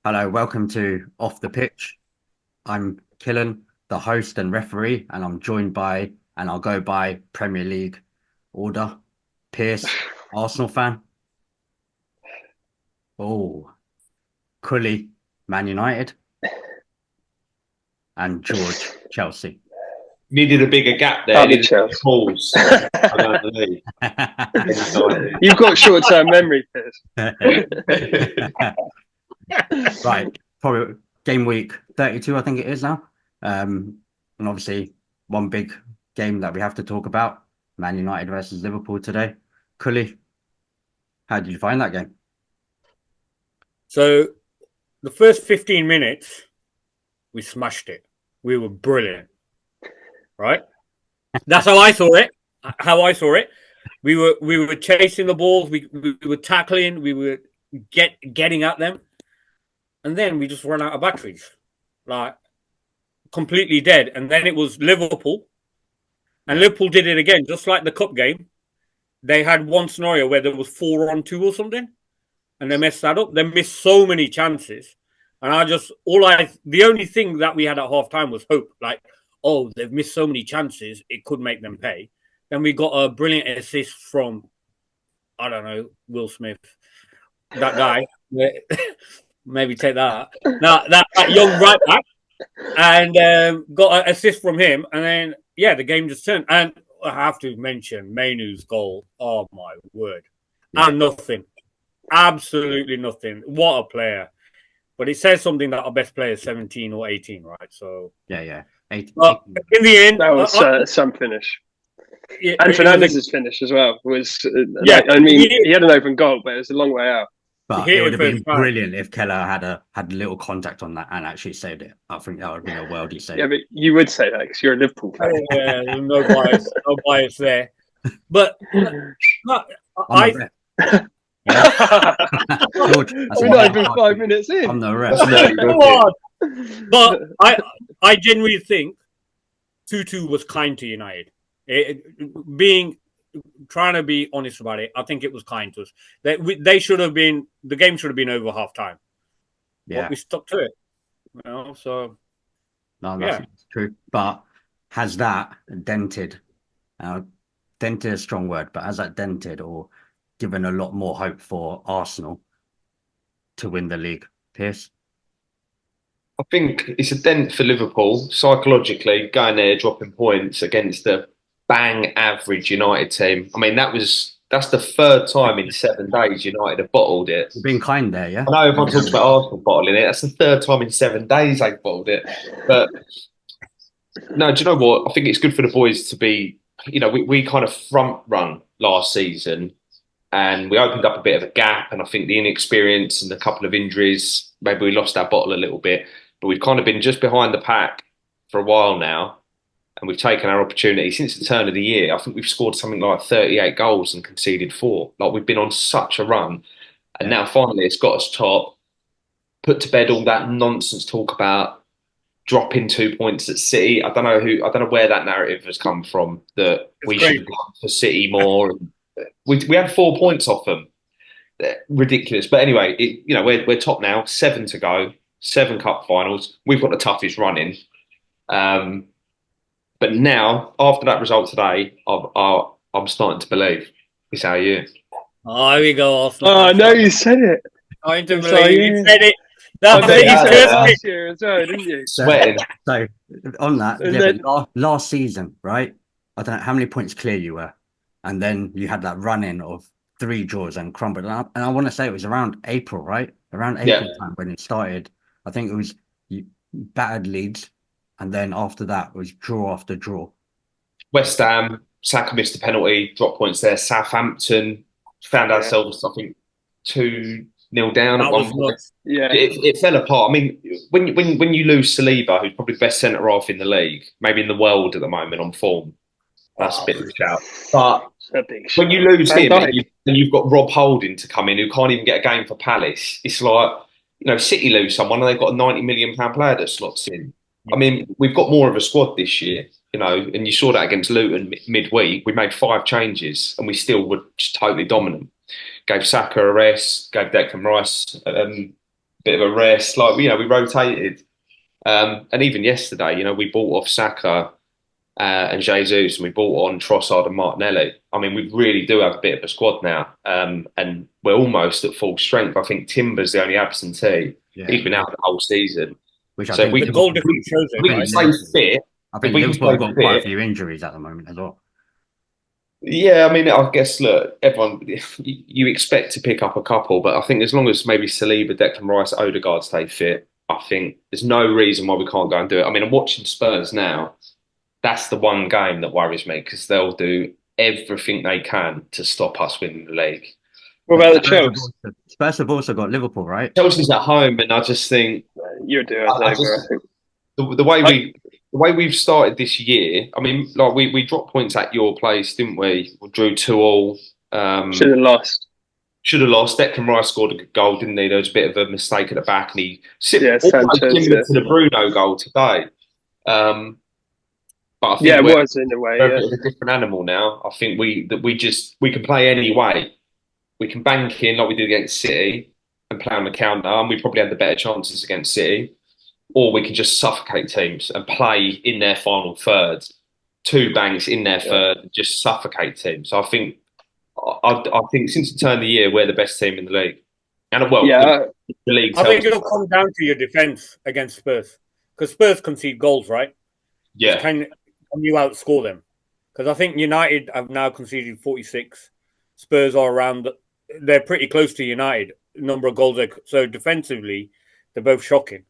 Hello, welcome to Off the Pitch. I'm Killen, the host and referee, and I'm joined by, and I'll go by Premier League order, Pierce, Arsenal fan. Oh, Cully, Man United, and George, Chelsea. Needed a bigger gap there. That'd be Needed Chelsea. pause. Around the league. You've got short-term memory, Piers. Right, probably game week 32, I think it is now. And obviously, one big game that we have to talk about, Man United versus Liverpool today. Cully, how did you find that game? So the first 15 minutes, we smashed it. We were brilliant, right? That's how I saw it. We were chasing the balls. We were tackling. We were getting at them, and then we just ran out of batteries, like completely dead. And then it was Liverpool, and Liverpool did it again, just like the cup game. They had one scenario where there was 4-on-2 or something, and they messed that up. They missed so many chances. And the only thing that we had at half time was hope. Like, oh, they've missed so many chances, it could make them pay. Then we got a brilliant assist from, I don't know, Will Smith, that guy. Maybe take that. That young right back. And got an assist from him. And then, the game just turned. And I have to mention Mainu's goal. Oh, my word. Yeah. And nothing. Absolutely nothing. What a player. But it says something that our best player is 17 or 18, right? So 18. But in the end, that was some finish. Yeah, and Fernandez's finish as well was. He had an open goal, but it was a long way out. But it would have been brilliant if Keller had a little contact on that and actually saved it. I think that would have been a worldie save. Yeah, but you would say that because you're a Liverpool fan. Yeah, no bias there. But George, we're not even 5 minutes in. I'm the rest. But I genuinely think 2-2 was kind to United. Trying to be honest about it, I think it was kind to us. They should have been. The game should have been over half time. Yeah, but we stuck to it. So no, that's true. But has that dented? Dented is a strong word, but has that dented or given a lot more hope for Arsenal to win the league? Pierce? I think it's a dent for Liverpool psychologically, going there dropping points against the bang average United team. I mean, that's the third time in 7 days United have bottled it. You've been kind there, yeah? I know everyone talks about Arsenal bottling it. That's the third time in 7 days they've bottled it. But no, do you know what? I think it's good for the boys to be, we kind of front run last season and we opened up a bit of a gap. And I think the inexperience and a couple of injuries, maybe we lost our bottle a little bit. But we've kind of been just behind the pack for a while now. And we've taken our opportunity since the turn of the year. I think we've scored something like 38 goals and conceded 4. Like, we've been on such a run. And now finally it's got us top. Put to bed all that nonsense talk about dropping 2 points at City. I don't know where that narrative has come from, that we should have gone for City more. We had 4 points off them. Ridiculous. But anyway, we're top now, 7 to go, 7 cup finals. We've got the toughest running. But now, after that result today, I'm starting to believe. Is how you? Oh, here we go, Arsenal. Oh, no, you said it. I didn't believe you said it. That's last year as well, didn't you? Sweating. So on that, last season, right? I don't know how many points clear you were, and then you had that run-in of 3 draws and crumbled. And I want to say it was around April, right? Around April time when it started. I think it was you battered Leeds. And then after that was draw after draw. West Ham, Saka missed a penalty, dropped points there. Southampton found ourselves, I think, 2-0 down at one point. Yeah, it fell apart. I mean, when you lose Saliba, who's probably the best centre half in the league, maybe in the world at the moment on form, that's a bit of a shout. But when you lose him, and you've got Rob Holding to come in, who can't even get a game for Palace, it's like, City lose someone and they've got a £90 million player that slots in. I mean, we've got more of a squad this year, and you saw that against Luton midweek. We made 5 changes and we still were just totally dominant. Gave Saka a rest, gave Declan Rice bit of a rest. Like, you know, we rotated. And even yesterday, you know, we bought off Saka and Jesus, and we bought on Trossard and Martinelli. I mean, we really do have a bit of a squad now, and we're almost at full strength. I think Timber's the only absentee. Yeah. He's been out the whole season. Which so we the goal difference shows it. We can stay fit. I think Liverpool have got quite a few injuries at the moment as well. Yeah, I mean, I guess, look, everyone, you expect to pick up a couple, but I think as long as maybe Saliba, Declan Rice, Odegaard stay fit, I think there's no reason why we can't go and do it. I mean, I'm watching Spurs now. That's the one game that worries me, because they'll do everything they can to stop us winning the league. What about the Chelsea? Spurs have also got Liverpool, right? Chelsea's at home, and I just think you're doing it. The way we've started this year. I mean, like we dropped points at your place, didn't we? We drew 2-2. Should have lost. Should have lost. Declan Rice scored a good goal, didn't he? There was a bit of a mistake at the back, and he Sanchez, to the Bruno goal today. But I think it was in a way. We're a different animal now. I think we can play any way. We can bank in like we did against City and play on the counter, and we probably had the better chances against City. Or we can just suffocate teams and play in their final third, 2 banks in their third, and just suffocate teams. So I think since the turn of the year, we're the best team in the league. And the league. I think it'll come down to your defence against Spurs, because Spurs concede goals, right? Yeah. Can you outscore them? Because I think United have now conceded 46. Spurs are around. They're pretty close to United. Number of goals. So defensively, they're both shocking.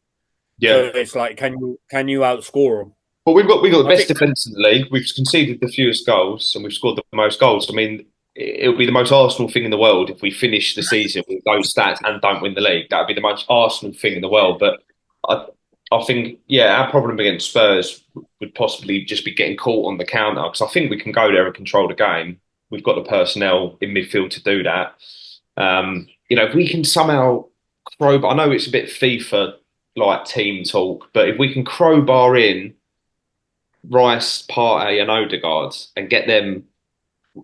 Yeah. So it's like, can you outscore them? Well, we've got the best defence in the league. We've conceded the fewest goals, and we've scored the most goals. I mean, it would be the most Arsenal thing in the world if we finish the season with those stats and don't win the league. That would be the most Arsenal thing in the world. But I think, our problem against Spurs would possibly just be getting caught on the counter, because I think we can go there and control the game. We've got the personnel in midfield to do that. If we can somehow crowbar, I know it's a bit FIFA like team talk, but if we can crowbar in Rice, Partey and Odegaard and get them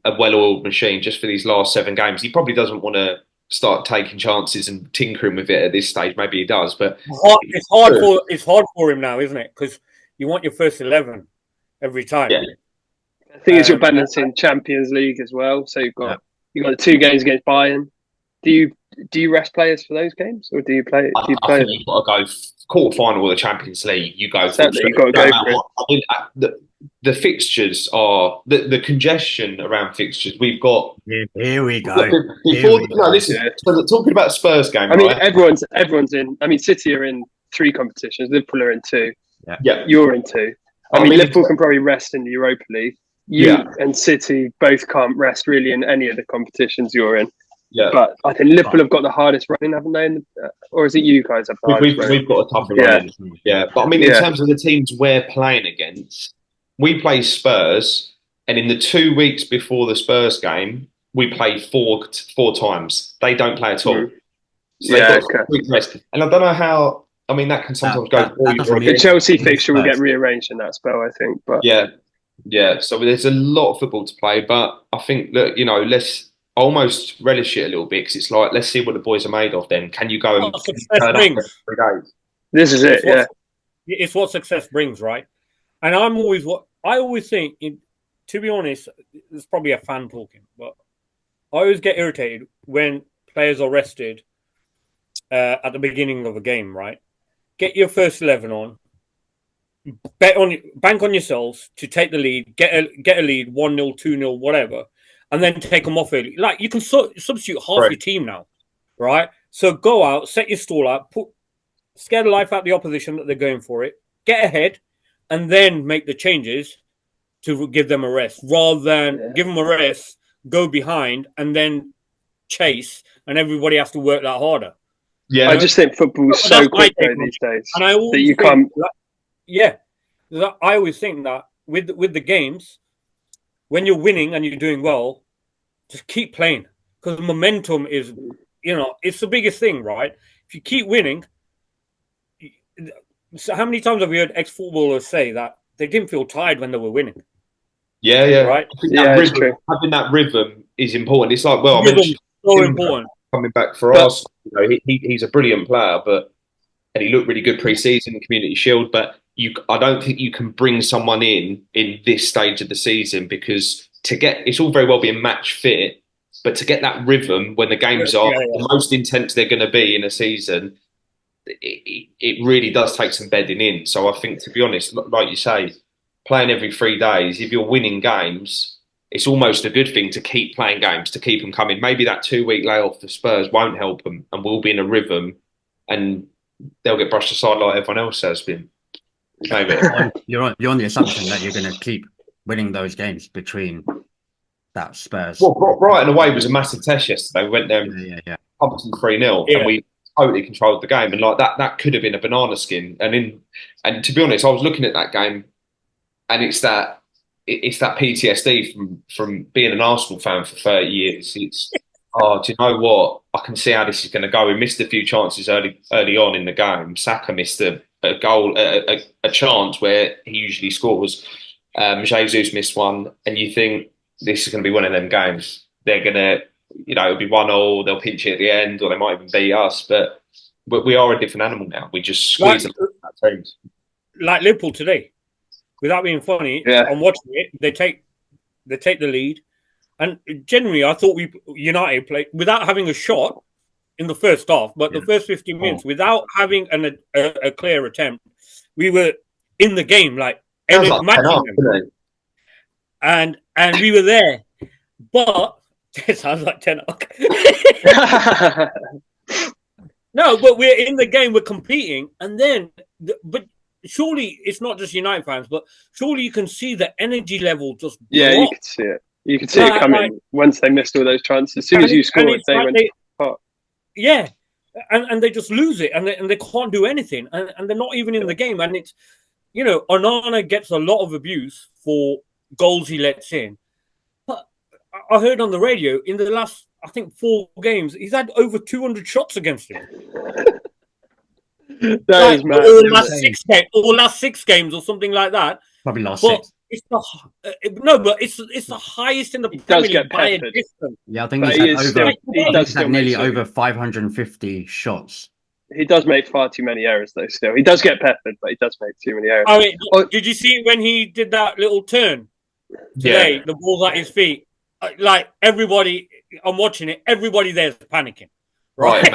a well-oiled machine just for these last 7 games, he probably doesn't want to start taking chances and tinkering with it at this stage. Maybe he does, but it's hard for him now, isn't it? Because you want your first 11 every time. Yeah. I think it's your balancing Champions League as well. So you've got the 2 games against Bayern. Do you rest players for those games, or do you play? I think you've got to go quarter final of the Champions League. You go. Exactly, you've got to go for it. I mean, the fixtures are the congestion around fixtures. We've got. Here we go. Talking about Spurs game. I mean, everyone's in. I mean, City are in 3 competitions. Liverpool are in 2. Yeah, you're in 2. I mean, Liverpool can probably rest in the Europa League. You and City both can't rest really in any of the competitions you're in. Yeah, but I think Liverpool have got the hardest running, haven't they? Or is it you guys have the hardest running? We've got a tougher running. Yeah, but I mean, in terms of the teams we're playing against, we play Spurs, and in the 2 weeks before the Spurs game, we play 4 times. They don't play at all. So they've got a quick rest. And I don't know how. I mean, that can sometimes go. The Chelsea fixture will get rearranged in that spell, I think. But yeah. So there's a lot of football to play, but I think let's almost relish it a little bit, because it's like, let's see what the boys are made of. Then can you go and turn up for 3 days? This is it. It's what success brings, right? And I always think, to be honest, it's probably a fan talking, but I always get irritated when players are rested at the beginning of a game, right? Get your first 11 on, bank on yourselves to take the lead, get a lead, 1-0, 2-0, whatever, and then take them off early. Like, you can substitute half your team now, right? So go out, set your stall up, scare the life out of the opposition that they're going for it, get ahead, and then make the changes to give them a rest, rather than give them a rest, go behind, and then chase, and everybody has to work that harder. Yeah, I just think football's so quick these days, and I always that you can't. I always think that with the games, when you're winning and you're doing well, just keep playing, because momentum is, it's the biggest thing, right? If you keep winning, so how many times have we heard ex-footballers say that they didn't feel tired when they were winning? Yeah. Right? Having that rhythm is important. It's like, I mentioned, so important. Coming back for us. He's a brilliant player, and he looked really good pre-season, Community Shield. But I don't think you can bring someone in this stage of the season, because it's all very well being match fit, but to get that rhythm when the games are the most intense they're going to be in a season, it really does take some bedding in. So I think, to be honest, like you say, playing every 3 days, if you're winning games, it's almost a good thing to keep playing games, to keep them coming. Maybe that 2-week layoff for Spurs won't help them, and we'll be in a rhythm, and they'll get brushed aside like everyone else has been. Maybe. You're on the assumption that you're going to keep winning those games between that Spurs. Well, Brighton away was a massive test yesterday. We went there pumped them 3-0, and we totally controlled the game. And like that could have been a banana skin. And to be honest, I was looking at that game, and it's that PTSD from being an Arsenal fan for 30 years. It's do you know what? I can see how this is going to go. We missed a few chances early on in the game. Saka missed a goal, a chance where he usually scores. Jesus missed one, and you think this is going to be one of them games. They're going to, it'll be 1-1. They'll pinch it at the end, or they might even beat us. But we are a different animal now. We just squeeze them out teams. Like Liverpool today. Without being funny, I'm watching it. They take the lead, and generally, I thought United played without having a shot in the first half. But the first 15 minutes, without having a clear attempt, we were in the game, like matching them, and we were there. But it sounds like 10 o'clock. No, but we're in the game. We're competing, and then but. Surely it's not just United fans, but surely you can see the energy level just drop. You can see it. You can see it coming once they missed all those chances. As soon as you scored, they went apart. Yeah, and they just lose it, and they can't do anything, and they're not even in the game. And it's, Onana gets a lot of abuse for goals he lets in, but I heard on the radio in the last, I think, 4 games, he's had over 200 shots against him. That is mad. Or last 6 games or something like that. Probably last 6. It's it's the highest in the Premier League by a distance. Yeah, I think he's had nearly over 550 shots. He does make far too many errors, though. Still, he does get peppered, but he does make too many errors. Did you see when he did that little turn today? Yeah. The ball's at his feet. Like everybody, I'm watching it. Everybody there's panicking. Right,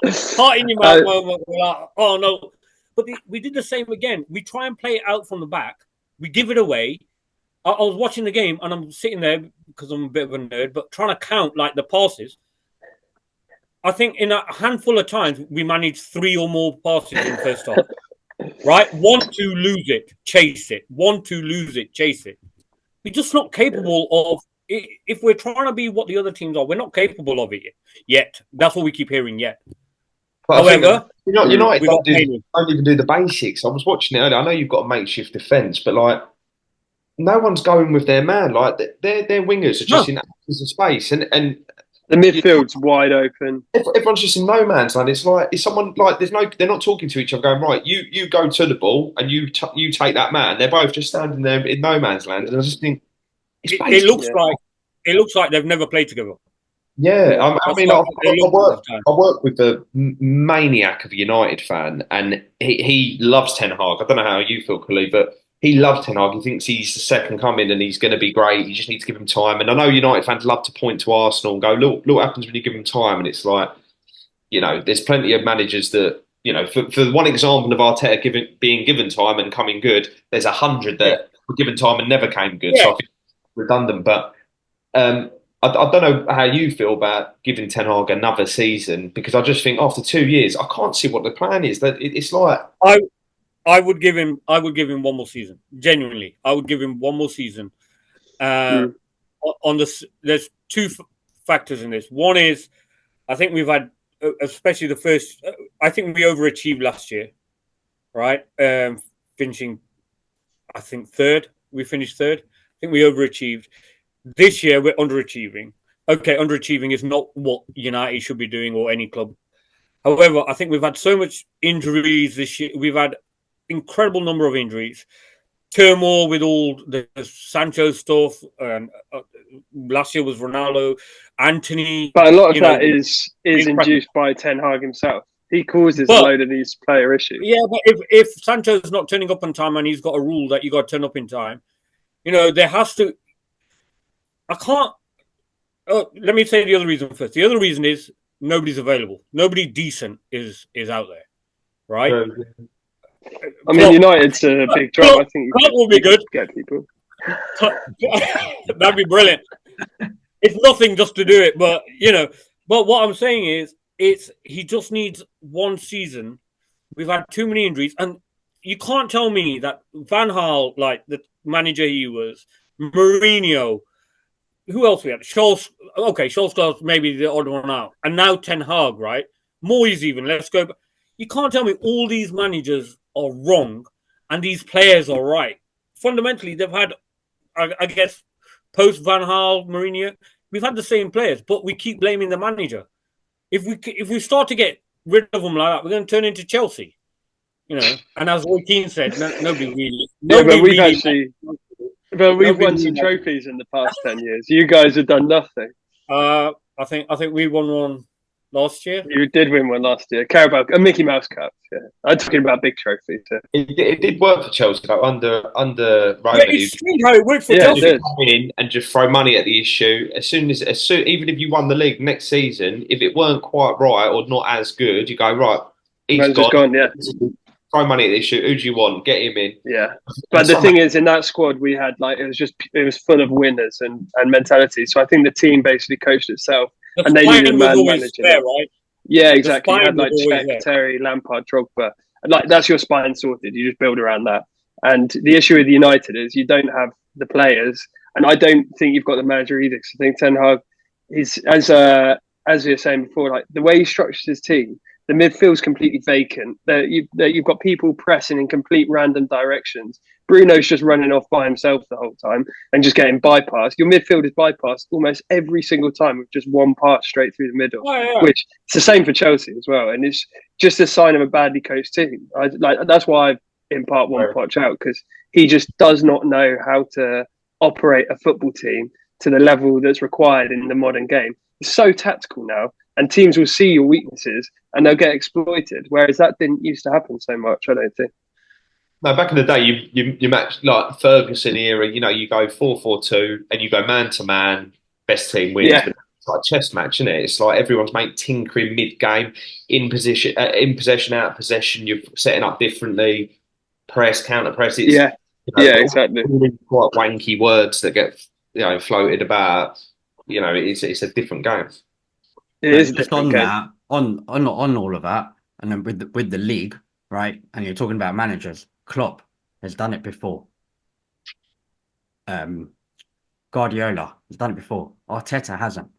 heart in your mouth moment. We're like, oh no! But we did the same again. We try and play it out from the back. We give it away. I was watching the game, and I'm sitting there because I'm a bit of a nerd, but trying to count like the passes. I think in a handful of times we managed 3 or more passes in the first half. Right, 1-2, lose it, chase it. 1-2, lose it, chase it. We're just not capable of. If we're trying to be what the other teams are, we're not capable of it yet. That's what we keep hearing yet. But however, United don't even do the basics. I was watching it earlier. I know you've got a makeshift defence, but like no one's going with their man. Like their wingers are just in absence of space, and the midfield's wide open. Everyone's just in no man's land. It's like it's someone like they're not talking to each other. Going right, you go to the ball and you take that man. They're both just standing there in no man's land, and I just think. It looks like they've never played together. Yeah, I work with the maniac of a United fan, and he loves Ten Hag. I don't know how you feel, Khalid, but he loves Ten Hag. He thinks he's the second coming and he's going to be great. You just need to give him time. And I know United fans love to point to Arsenal and go, look what happens when you give him time. And it's like, there's plenty of managers that, for one example of Arteta being given time and coming good, there's 100 that were given time and never came good. Yeah. So I think redundant, but I don't know how you feel about giving Ten Hag another season, because I just think after 2 years, I can't see what the plan is. That it's like I would give him 1 more season. Genuinely, I would give him 1 more season. On this, there's 2 factors in this. One is, I think we've had, especially the first. I think we overachieved last year, right? Finishing, I think 3rd. We finished 3rd. I think we overachieved. This year we're underachieving. Okay, underachieving is not what United should be doing or any club. However, I think we've had so much injuries this year. We've had incredible number of injuries. turmoil with all the Sancho stuff, and last year was Ronaldo, Anthony. But a lot of that is induced by Ten Hag himself. He causes a load of these player issues. Yeah, but if Sancho's not turning up on time and he's got a rule that you got to turn up in time, there has to. I can't. Let me say the other reason first. The other reason is nobody's available. Nobody decent is out there, right? I mean, United's a big job. I think Klopp will be good. Get people. That'd be brilliant. It's nothing just to do it, but But what I'm saying is, he just needs one season. We've had too many injuries, and you can't tell me that Van Gaal, like the manager he was, Mourinho, who else we had? Solskjaer's maybe the odd one out, and now Ten Hag, right? Moyes even. Let's go. You can't tell me all these managers are wrong and these players are right. Fundamentally, they've had, I guess, post Van Gaal, Mourinho, we've had the same players, but we keep blaming the manager. If we start to get rid of them like that, we're going to turn into Chelsea, And as Roy Keane said, nobody really. But we've won some trophies in the past 10 years. You guys have done nothing. I think we won one last year. You did win one last year. Carabao, a Mickey Mouse Cup. Yeah, I'm talking about big trophies. Yeah. It did work for Chelsea though, under Roman. It's strange how it worked for Chelsea. Come in and just throw money at the issue. As soon, even if you won the league next season, if it weren't quite right or not as good, you go right. He's gone. Yeah. Throw money at the issue. Who do you want? Get him in. Yeah, but the thing is, in that squad we had, it was full of winners and mentality. So I think the team basically coached itself, and they needed a man manager. Right? Yeah, exactly. You had Czech, Terry, Lampard, Drogba. That's your spine sorted. You just build around that. And the issue with United is you don't have the players, and I don't think you've got the manager either. Because I think Ten Hag is, as we were saying before, like the way he structures his team. The midfield's completely vacant. You've got people pressing in complete random directions. Bruno's just running off by himself the whole time and just getting bypassed. Your midfield is bypassed almost every single time with just one pass straight through the middle, which it's the same for Chelsea as well. And it's just a sign of a badly coached team. That's why I, in part one, Poch out, because he just does not know how to operate a football team to the level that's required in the modern game. It's so tactical now. And teams will see your weaknesses and they'll get exploited. Whereas that didn't used to happen so much, I don't think. No, back in the day, you match like Ferguson era. You go 4-4-2 and you go man to man. Best team wins. Yeah. But it's like a chess match, isn't it? It's like everyone's tinkering mid game, in possession, out of possession. You're setting up differently, press, counter press. Exactly. Quite wanky words that get floated about. It's a different game. It is just on that, on all of that, and then with the league, right? And you're talking about managers. Klopp has done it before. Guardiola has done it before. Arteta hasn't.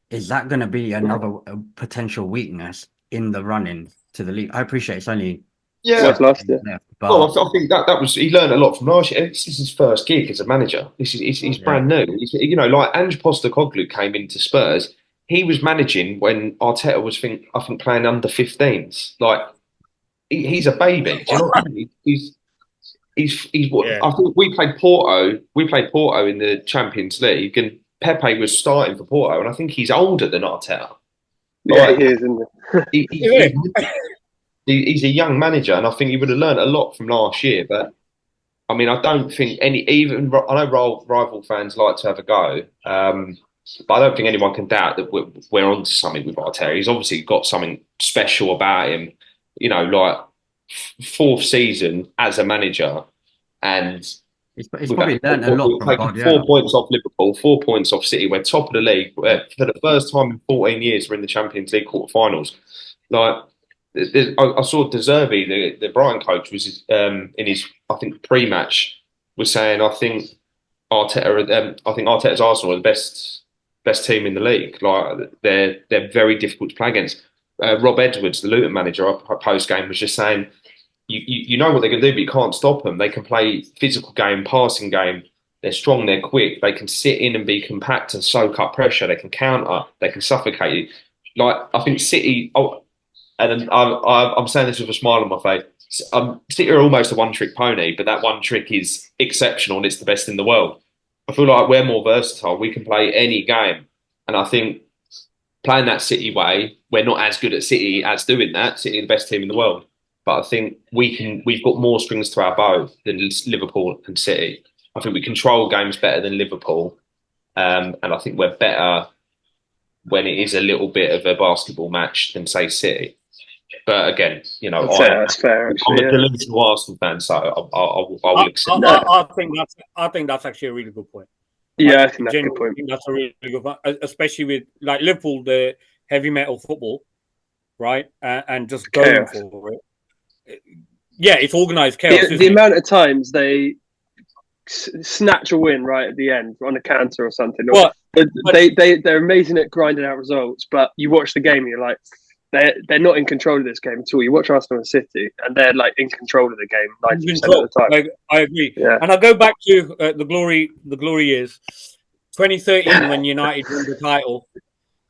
Is that going to be another potential weakness in the run-in to the league? I appreciate it's only last year. But I think that was he learned a lot from last year. This is his first gig as a manager. He's brand new. Like Ange Postecoglou came into Spurs. He was managing when Arteta was, I think, playing under 15s. Like he's a baby. Do you know what I mean? I think we played Porto. We played Porto in the Champions League, and Pepe was starting for Porto, and I think he's older than Arteta. He is, isn't he? He's a young manager, and I think he would have learned a lot from last year. But I mean, I don't think I know rival fans like to have a go. But I don't think anyone can doubt that we're onto something with Arteta. He's obviously got something special about him. Like fourth season as a manager, and he's probably learned a lot from Guardiola. 4 points off Liverpool, 4 points off City. We're top of the league. For the first time in 14 years, we're in the Champions League quarterfinals. Like I saw De Zerbi, the Brighton coach, was in his pre-match was saying I think Arteta's Arsenal are the best team in the league. Like they're very difficult to play against. Rob Edwards, the Luton manager, post game was just saying, you know what they're going to do, but you can't stop them. They can play physical game, passing game. They're strong, they're quick. They can sit in and be compact and soak up pressure. They can counter. They can suffocate you. Like I think City. And I'm saying this with a smile on my face. City are almost a one-trick pony, but that one trick is exceptional and it's the best in the world. I feel like we're more versatile. We can play any game. And I think playing that City way, we're not as good at City as doing that. City are the best team in the world. But I think we've got more strings to our bow than Liverpool and City. I think we control games better than Liverpool. And I think we're better when it is a little bit of a basketball match than, say, City. But again, that's fair. Actually, I'm a delusional Arsenal fan, so I will accept that. I think that's actually a really good point. Yeah, I think that's a good point. That's a really good point, especially with like Liverpool, the heavy metal football, right? And just going for it. Yeah, it's organised chaos. The amount of times they snatch a win right at the end on a counter or something. They're amazing at grinding out results, but you watch the game and you're like, they're not in control of this game at all. You watch Arsenal and City, and they're like in control of the game 90% of the time. I agree. Yeah. And I go back to the glory years, 2013 when United won the title.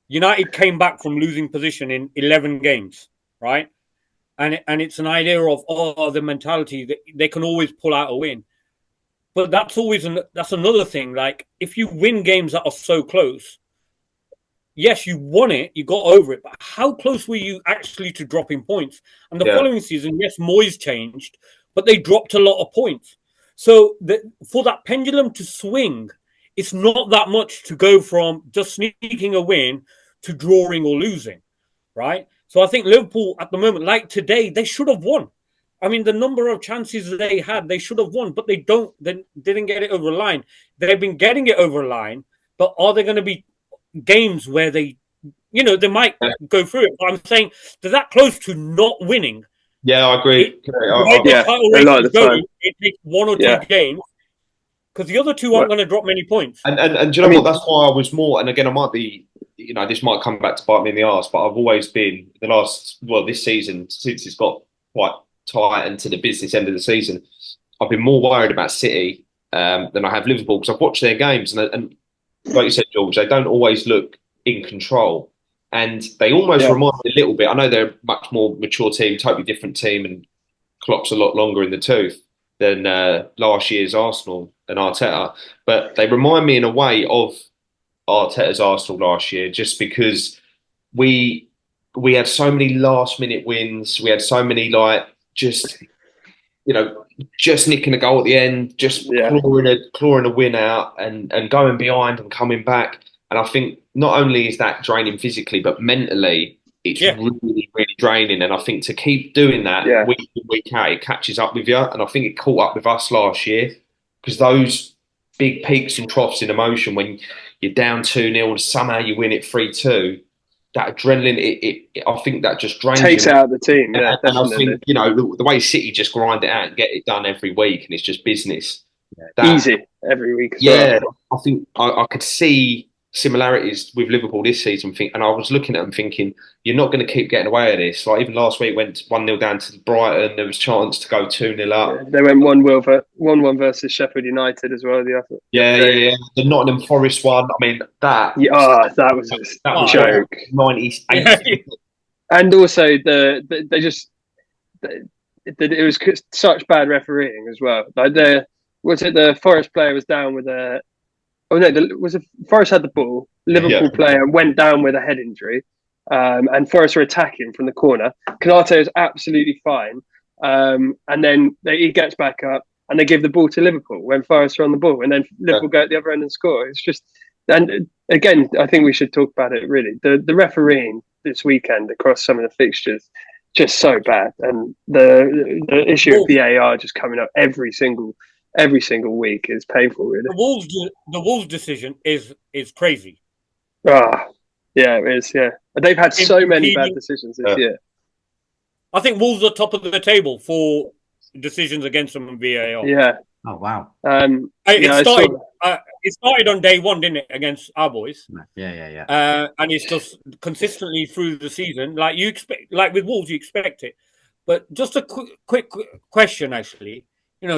United came back from losing position in 11 games, right? And it's an idea of the mentality that they can always pull out a win. But that's another thing. Like if you win games that are so close. Yes, you won it, you got over it, but how close were you actually to dropping points? And the following season, yes, Moyes changed, but they dropped a lot of points. So for that pendulum to swing, it's not that much to go from just sneaking a win to drawing or losing, right? So I think Liverpool at the moment, like today, they should have won. I mean, the number of chances they had, they should have won, but they didn't get it over the line. They've been getting it over the line, but are they going to be games where they might go through it, but I'm saying they're that close to not winning. Yeah, I agree. It takes one or two games because the other two aren't going to drop many points. And do you know what? That's why I was more. And again, I might be. This might come back to bite me in the arse, but I've always been this season since it's got quite tight and to the business end of the season. I've been more worried about City than I have Liverpool because I've watched their games and like you said, George, they don't always look in control. And they almost remind me a little bit. I know they're a much more mature team, totally different team, and Klopp's a lot longer in the tooth than last year's Arsenal and Arteta. But they remind me in a way of Arteta's Arsenal last year, just because we had so many last-minute wins. We had so many, just nicking a goal at the end, just clawing a win out and going behind and coming back. And I think not only is that draining physically, but mentally, it's really, really draining. And I think to keep doing that week in, week out, it catches up with you. And I think it caught up with us last year because those big peaks and troughs in emotion when you're down 2-0 and somehow you win it 3-2, that adrenaline, I think that just drains takes you. out the team. Yeah, and I think, the way City just grind it out and get it done every week and it's just business. Easy every week. I think I could see similarities with Liverpool this season. And I was looking at them thinking, you're not going to keep getting away with this. Like even last week, went 1-0 down to Brighton. There was a chance to go 2-0 up. Yeah, they went 1-1 versus Sheffield United as well. Yeah. The Nottingham Forest one. I mean, that was a joke. 98. And also, it was such bad refereeing as well. Like the Forest player was down with a. Oh no! Forest had the ball. Liverpool player went down with a head injury, and Forest were attacking from the corner. Canate is absolutely fine, and then he gets back up and they give the ball to Liverpool when Forest are on the ball, and then Liverpool go at the other end and score. It's just, and again, I think we should talk about it. Really, the refereeing this weekend across some of the fixtures just so bad, and the issue of VAR just coming up every single week is painful, really. The Wolves decision is crazy. Yeah, it is. Yeah, they've had so many bad decisions this year. I think Wolves are top of the table for decisions against them in VAR. Yeah. Oh wow. It started on day one, didn't it, against our boys? Yeah. And it's just consistently through the season. Like you expect, like with Wolves, you expect it. But just a quick question, actually.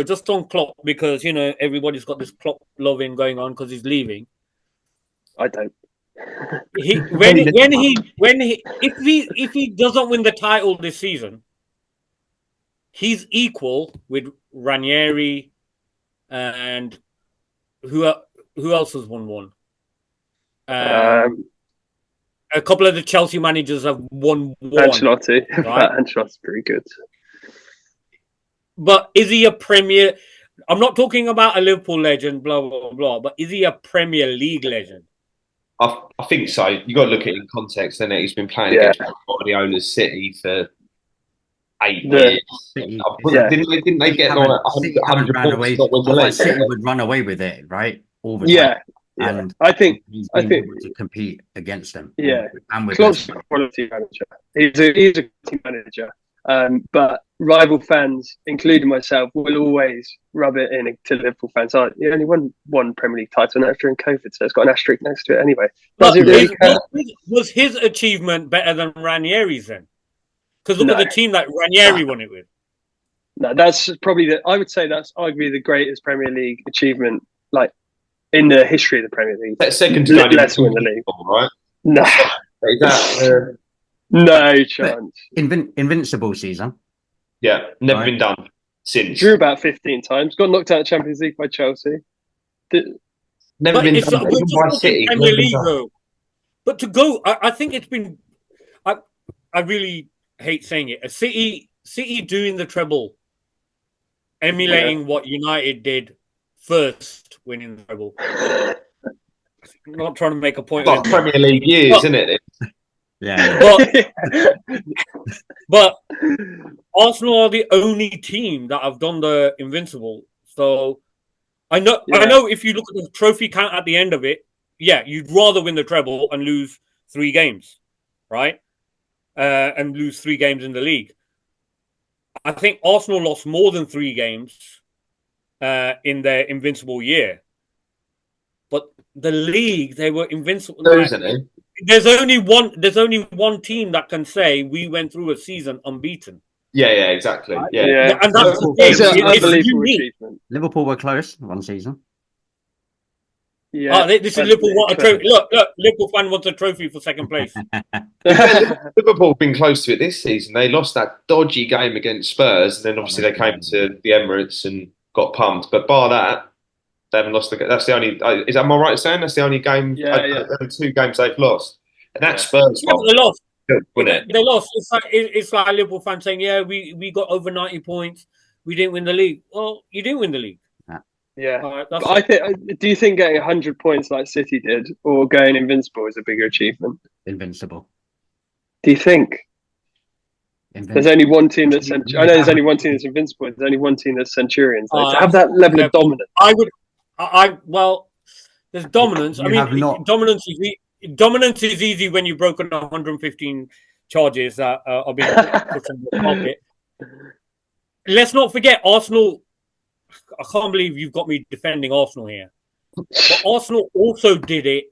Just on Klopp, because everybody's got this Klopp loving going on because he's leaving. I don't. if he doesn't win the title this season, he's equal with Ranieri and who else has won one? A couple of the Chelsea managers have won one. Ancelotti, right? Ancelotti's pretty good. But is he a Premier? I'm not talking about a Liverpool legend, blah blah blah. But is he a Premier League legend? I think so. You got to look at it in context. Then he's been playing against Guardiola's City for 8 years. Didn't they get like 100 points? Not win the league? City would run away with it, right? All the time. Yeah. And I think able to compete against them. Yeah, and with Klopp's a quality manager. He's a quality manager. But rival fans, including myself, will always rub it in to Liverpool fans. He only won one Premier League title during COVID, so it's got an asterisk next to it anyway. Was his achievement better than Ranieri's then? Because look at the team that Ranieri won it with. No, that's probably I would say that's arguably the greatest Premier League achievement, like in the history of the Premier League. That's second to let's win the league, right? No, is that no chance. Invincible season. Yeah, never been done since. Drew about 15 times. Got knocked out of Champions League by Chelsea. Never been done by City. Premier League, though. But to go, I think it's been. I really hate saying it. A City doing the treble, emulating what United did first, winning the treble. I'm not trying to make a point. Like Premier League years, isn't it? Yeah. But Arsenal are the only team that have done the invincible. So I know if you look at the trophy count at the end of it, you'd rather win the treble and lose 3 games, right? And lose 3 games in the league. I think Arsenal lost more than 3 games in their invincible year. But the league, they were invincible. There's only one team that can say we went through a season unbeaten. Yeah, exactly. Yeah. And that's it's an unbelievable achievement. Liverpool were close one season. Yeah. This is Liverpool want a trophy. Look, Liverpool fan wants a trophy for second place. Liverpool have been close to it this season. They lost that dodgy game against Spurs, and then obviously they came to the Emirates and got pumped. But bar that, they haven't lost. That's the only. Am I right in saying that's the only game? Yeah. 2 games they've lost, and that's Spurs. Yeah, they lost. Wouldn't it? They lost. It's like a Liverpool fan saying, "Yeah, we got over 90 points. We didn't win the league." Well, you didn't win the league. Yeah, do you think getting 100 points like City did, or going invincible, is a bigger achievement? Invincible. Do you think? There's only one team that's. I know there's only one team that's invincible. There's only one team that's Centurions. To have that level of dominance, well, there's dominance. Dominance is easy when you've broken 115 charges that are being put in the pocket. Let's not forget Arsenal. I can't believe you've got me defending Arsenal here. But Arsenal also did it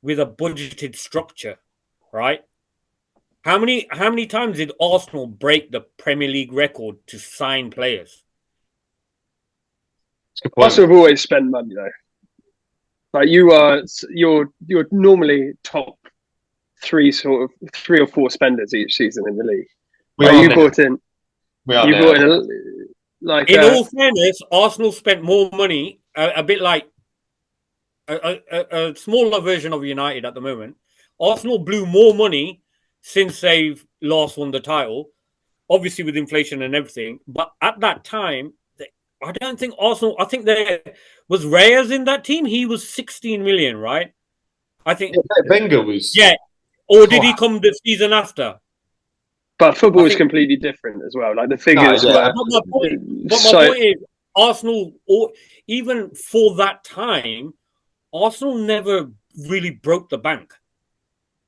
with a budgeted structure, right? How many times did Arsenal break the Premier League record to sign players? Arsenal have always spent money though. Like you're normally top 3 or 4 spenders each season in the league. You brought in. In all fairness, Arsenal spent more money, a bit like a smaller version of United at the moment. Arsenal blew more money since they've last won the title, obviously with inflation and everything. But at that time, I don't think Arsenal. I think there was Reyes in that team. He was 16 million, right? I think Wenger was. Yeah, or did he come the season after? But football is completely different as well. Like the figures were. But my point is, Arsenal, or even for that time, Arsenal never really broke the bank,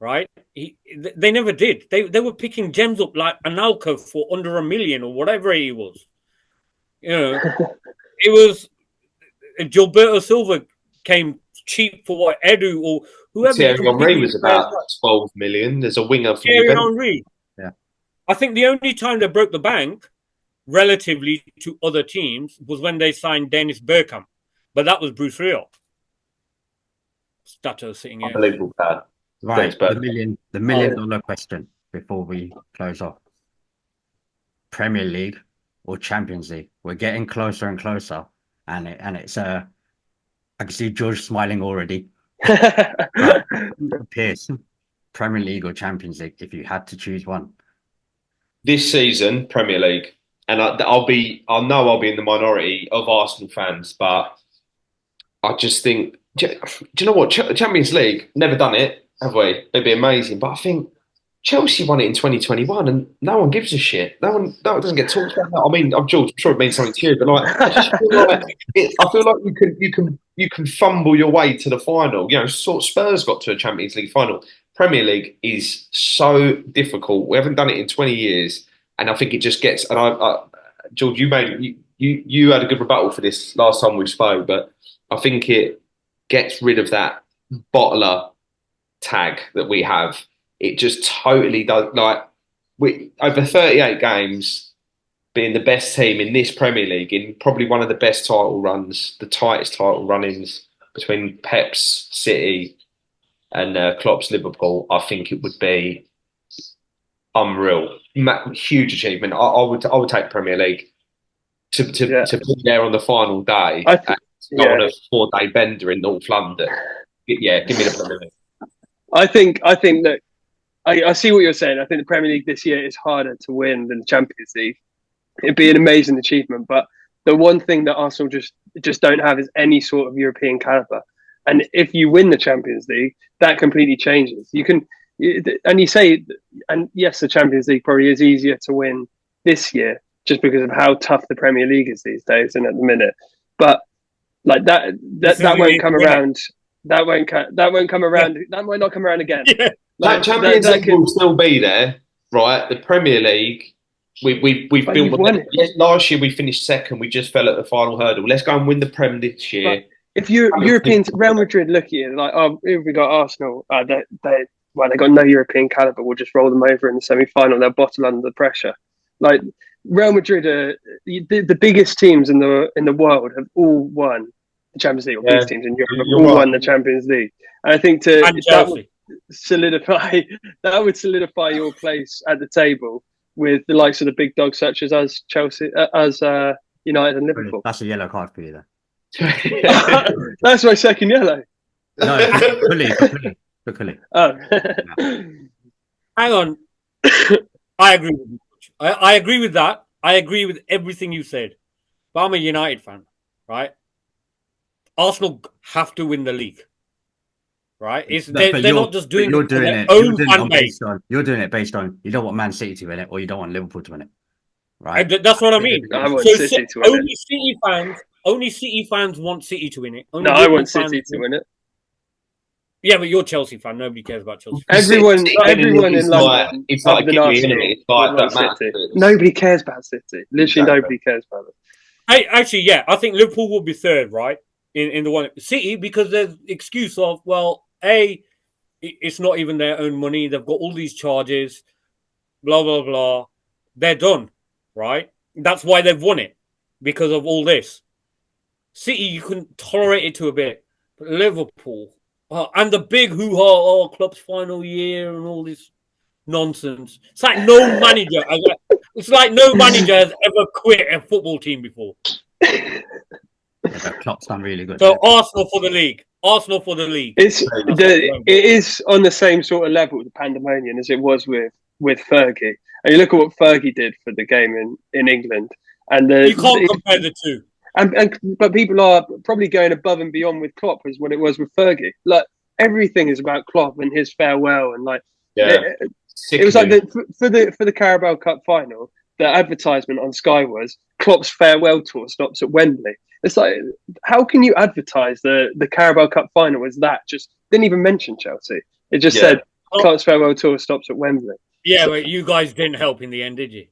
right? They never did. They were picking gems up like Anelka for under $1 million or whatever he was. You know, it was Gilberto Silva came cheap for what Edu or whoever. Thierry Henry was about 12 million. There's a winger for Thierry Henry. Yeah. I think the only time they broke the bank, relatively to other teams, was when they signed Dennis Bergkamp, but that was Bruce Rio. Stato sitting here. Unbelievable, bad. Right, But the million dollar question before we close off. Premier League or Champions League? We're getting closer and closer, and it's I can see George smiling already. But Pierce, Premier League or Champions League, if you had to choose one. this season, Premier League, and I know I'll be in the minority of Arsenal fans, but I just think, do you know what? Champions League, never done it, have we? It'd be amazing, but I think Chelsea won it in 2021, and no one gives a shit. No one doesn't get talked about that. I mean, I'm George. I'm sure it means something to you, but like, I feel like you can fumble your way to the final. You know, sort of Spurs got to a Champions League final. Premier League is so difficult. We haven't done it in 20 years, and I think it just gets. And George, you had a good rebuttal for this last time we spoke, but I think it gets rid of that bottler tag that we have. It just totally does. Like, we over 38 games, being the best team in this Premier League, in probably one of the best title runs, the tightest title run-ins between Pep's City and Klopp's Liverpool, I think it would be unreal, huge achievement. I would take Premier League to be there on the final day. Not on a 4-day bender in North London. Yeah, give me the Premier League. I think that I see what you're saying. I think the Premier League this year is harder to win than the Champions League. It'd be an amazing achievement, but the one thing that Arsenal just don't have is any sort of European caliber. And if you win the Champions League, that completely changes. You can, and you say, and yes, the Champions League probably is easier to win this year just because of how tough the Premier League is these days and at the minute. But like that won't come around. That won't come around. That might not come around again. Yeah. Like, Champions League will still be there, right? The Premier League, we've built one. Last year we finished second. We just fell at the final hurdle. Let's go and win the Prem this year. But if Europeans, Real Madrid look at it like, oh, here we got Arsenal. They got no European caliber. We'll just roll them over in the semi-final. They'll bottle under the pressure. Like Real Madrid are the biggest teams in the world have all won the Champions League. Or biggest teams in Europe have all won the Champions League. And I think that would solidify your place at the table with the likes of the big dogs such as us, Chelsea, United and Liverpool. That's a yellow card for you, though. That's my second yellow. No, quickly. Oh. Hang on. I agree with you. I agree with that. I agree with everything you said. But I'm a United fan, right? Arsenal have to win the league. Right? They're not just doing it for their own fan base. You're doing it based on you don't want Man City to win it or you don't want Liverpool to win it. Right? That's what I mean. I want City to win it. Only City fans want City to win it. I want City to win it. Yeah, but you're a Chelsea fan. Nobody cares about Chelsea. Everyone in London. It's like nobody cares about City. Literally, nobody cares about it. I think Liverpool will be third, right? In the one City, because there's excuse of, well, it's not even their own money. They've got all these charges, blah blah blah. They're done, right? That's why they've won it, because of all this. City, you can tolerate it to a bit, but Liverpool and the big hoo-ha, club's final year and all this nonsense. It's like no manager. Has ever quit a football team before. Klopp's done really good. So Arsenal for the league. It is on the same sort of level, the pandemonium, as it was with Fergie. And you look at what Fergie did for the game in England, and you can't compare the two. But people are probably going above and beyond with Klopp as what it was with Fergie. Like everything is about Klopp and his farewell, and like it was like for the Carabao Cup final, the advertisement on Sky was Klopp's farewell tour stops at Wembley. It's like, how can you advertise the Carabao Cup final as that? Just didn't even mention Chelsea. It just said Klopp's farewell tour stops at Wembley. Yeah, but you guys didn't help in the end, did you?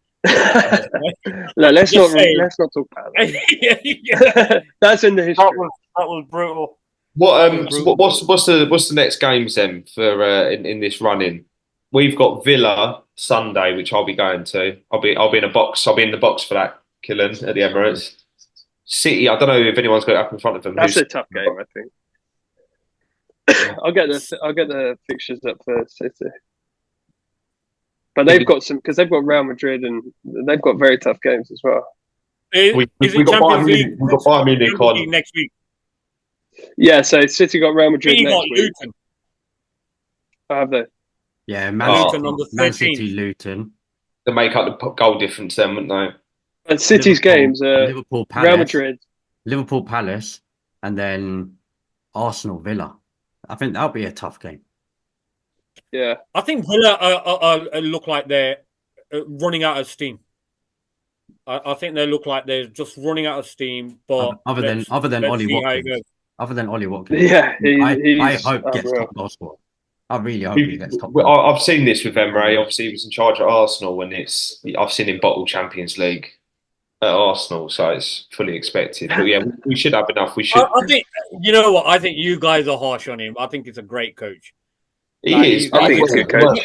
No, let's not talk about that. That's in the history. That was brutal. What's the next games then for in this run-in? We've got Villa Sunday, which I'll be going to. I'll be in a box. I'll be in the box for that, Killen, at the Emirates. City, I don't know if anyone's got it up in front of them. That's a tough game, I think. I'll get the fixtures up for City. But they've got some because they've got Real Madrid and they've got very tough games as well. We got Bayern Munich. We got Bayern Munich on next week. Yeah, so City got Real Madrid next week. Luton. Have they? Yeah, Luton on the 13th. Man City, Luton. To make up the goal difference, then, wouldn't they? And City's games are Liverpool, Palace, Real Madrid, Liverpool, Palace, and then Arsenal, Villa. I think that'll be a tough game. Yeah, I think Villa look like they're running out of steam. I think they look like they're just running out of steam. But other than Ollie Watkins, yeah, I hope gets top goal scorer. I really hope he gets top. I've seen this with Emre. Obviously, he was in charge at Arsenal, and I've seen him bottle Champions League at Arsenal, so it's fully expected. But yeah, we should have enough. We should. I think you know what? I think you guys are harsh on him. I think he's a great coach. He is. I think he's a good coach.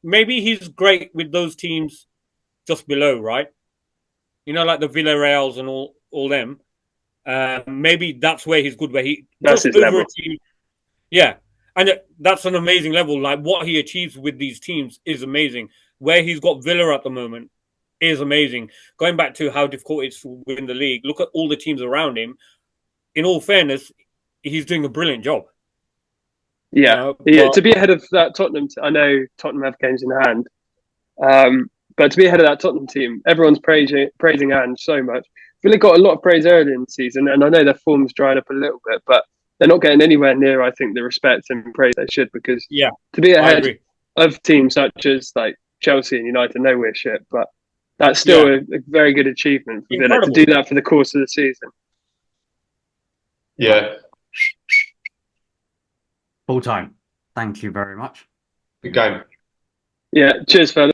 Maybe he's great with those teams just below, right? You know, like the Villarreals and all them. Maybe that's where he's good. That's his level. Yeah, and that's an amazing level. Like what he achieves with these teams is amazing. Where he's got Villa at the moment is amazing. Going back to how difficult it's to win the league, look at all the teams around him. In all fairness, he's doing a brilliant job. Yeah, to be ahead of that Tottenham, I know Tottenham have games in hand, but to be ahead of that Tottenham team, everyone's praising Ange so much. Villa got a lot of praise early in the season, and I know their form's dried up a little bit, but they're not getting anywhere near, I think, the respect and praise they should. Because to be ahead of teams such as like Chelsea and United, no we're shit, but that's still a very good achievement for Villa to do that for the course of the season. Yeah. Full time. Thank you very much. Good game. Yeah. Cheers, fellas.